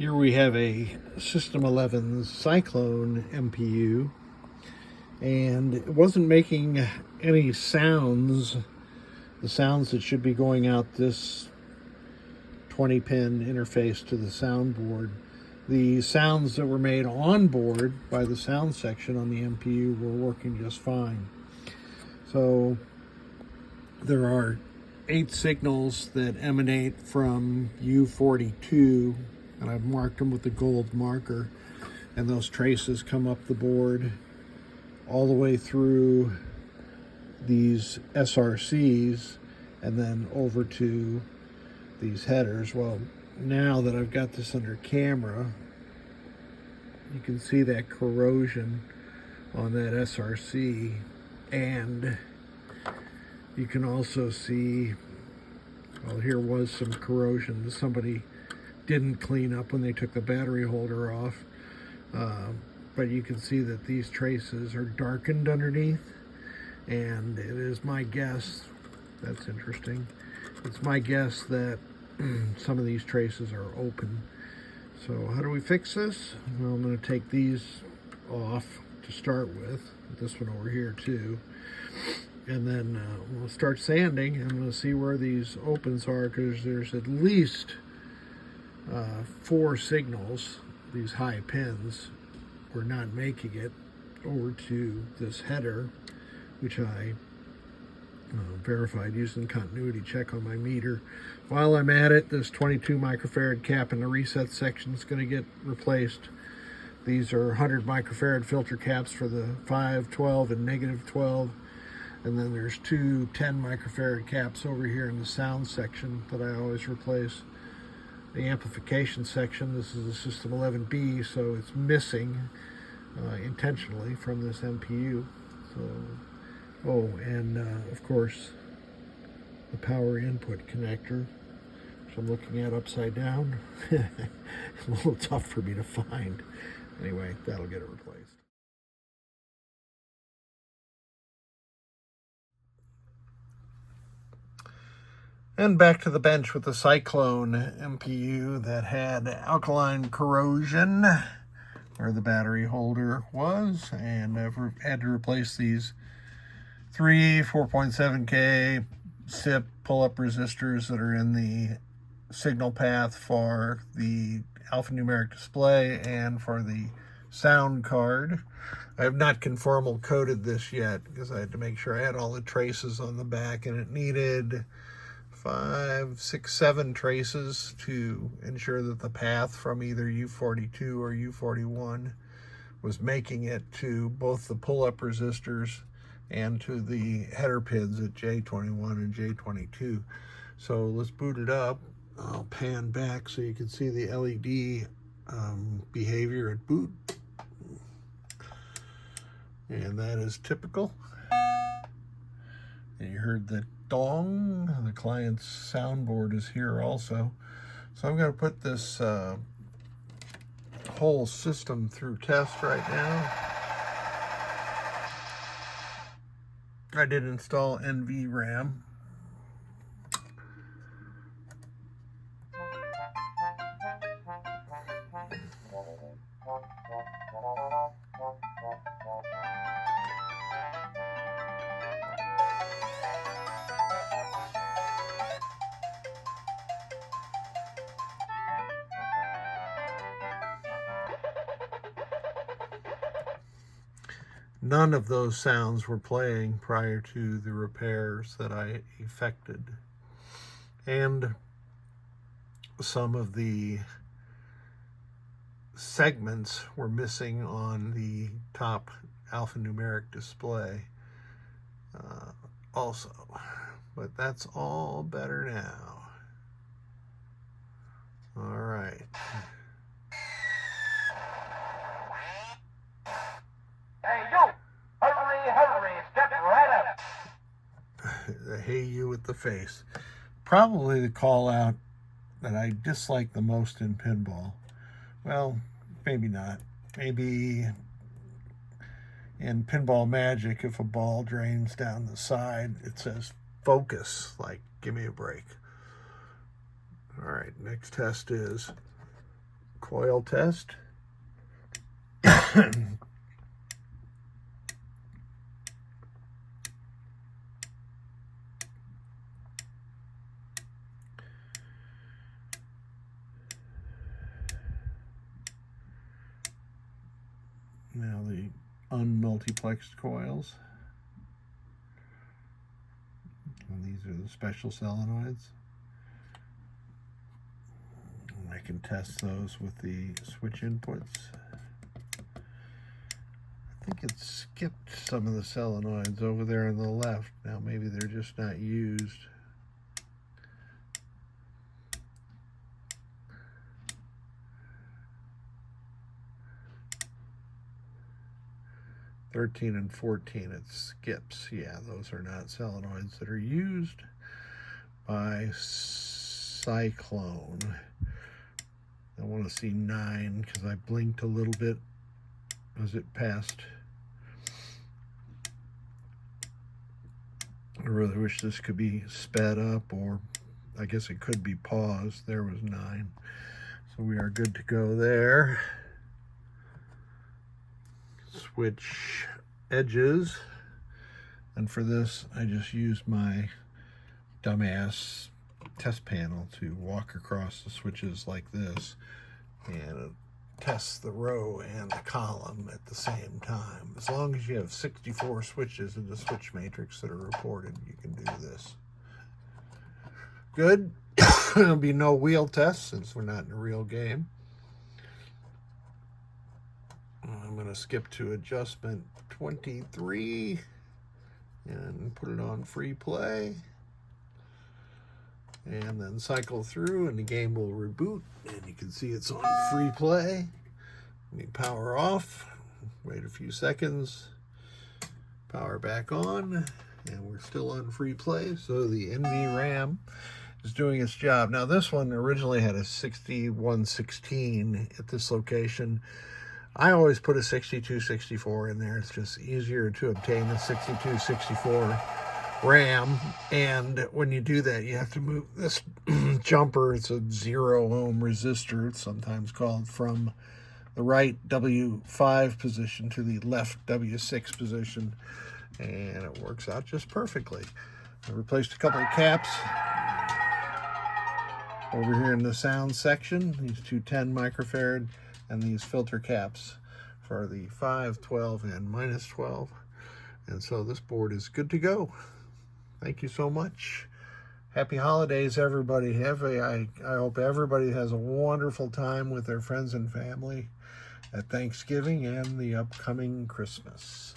Here we have a System 11 Cyclone MPU, and it wasn't making any sounds, the sounds that should be going out this 20-pin interface to the soundboard. The sounds that were made on board by the sound section on the MPU were working just fine. So there are 8 signals that emanate from U42, and I've marked them with the gold marker, and those traces come up the board all the way through these SRCs and then over to these headers. Well, now that I've got this under camera, you can see that corrosion on that SRC, and you can also see, well, here was some corrosion that somebody didn't clean up when they took the battery holder off, but you can see that these traces are darkened underneath, and it is my guess, that's interesting, it's my guess that some of these traces are open. So how do we fix this? Well, I'm going to take these off to start with, this one over here too, and then we'll start sanding, and we'll see where these opens are, because there's at least 4 signals, these high pins, were not making it over to this header, which I verified using continuity check on my meter. While I'm at it, this 22 microfarad cap in the reset section is going to get replaced. These are 100 microfarad filter caps for the 5, 12, and negative 12. And then there's 2 10 microfarad caps over here in the sound section that I always replace. The amplification section, this is a System 11B, so it's missing intentionally from this MPU. So, oh, and of course, the power input connector, which I'm looking at upside down. A little tough for me to find. Anyway, that'll get it replaced. And back to the bench with the Cyclone MPU that had alkaline corrosion where the battery holder was, and I've had to replace these 3 4.7K SIP pull-up resistors that are in the signal path for the alphanumeric display and for the sound card. I have not conformal coated this yet because I had to make sure I had all the traces on the back, and it needed 5, 6, 7 traces to ensure that the path from either U42 or U41 was making it to both the pull-up resistors and to the header pins at J21 and J22. So let's boot it up. I'll pan back so you can see the LED behavior at boot. And that is typical. And you heard the dong. The client's soundboard is here also. So I'm going to put this whole system through test right now. I did install NVRAM. None of those sounds were playing prior to the repairs that I effected. And some of the segments were missing on the top alphanumeric display also. But that's all better now. All right. Hey, you! Hurry, step right up. The hey you with the face. Probably the call out that I dislike the most in pinball. Well, maybe not. Maybe in Pinball Magic, if a ball drains down the side, it says focus, like, give me a break. All right, next test is coil test. Now the unmultiplexed coils. And these are the special solenoids. And I can test those with the switch inputs. I think it skipped some of the solenoids over there on the left. Now maybe they're just not used. (13) and 14, it skips. Yeah, those are not solenoids that are used by Cyclone. I want to see 9 because I blinked a little bit as it passed. I really wish this could be sped up, or I guess it could be paused. There was 9. So we are good to go there. Switch edges, and for this I just used my dumbass test panel to walk across the switches like this and test the row and the column at the same time. As long as you have 64 switches in the switch matrix that are reported, you can do this. Good. There'll be no wheel test since we're not in a real game. I'm going to skip to adjustment 23 and put it on free play, and then cycle through and the game will reboot, and you can see it's on free play. We power off, wait a few seconds, power back on, and we're still on free play. So the NVRAM is doing its job. Now this one originally had a 6116 at this location. I always put a 6264 in there. It's just easier to obtain a 6264 RAM. And when you do that, you have to move this jumper. It's a 0 ohm resistor, it's sometimes called, from the right W5 position to the left W6 position. And it works out just perfectly. I replaced a couple of caps over here in the sound section. These two 10 microfarad and these filter caps for the 5, 12, and -12. And so this board is good to go. Thank you so much. Happy holidays, everybody. I hope everybody has a wonderful time with their friends and family at Thanksgiving and the upcoming Christmas.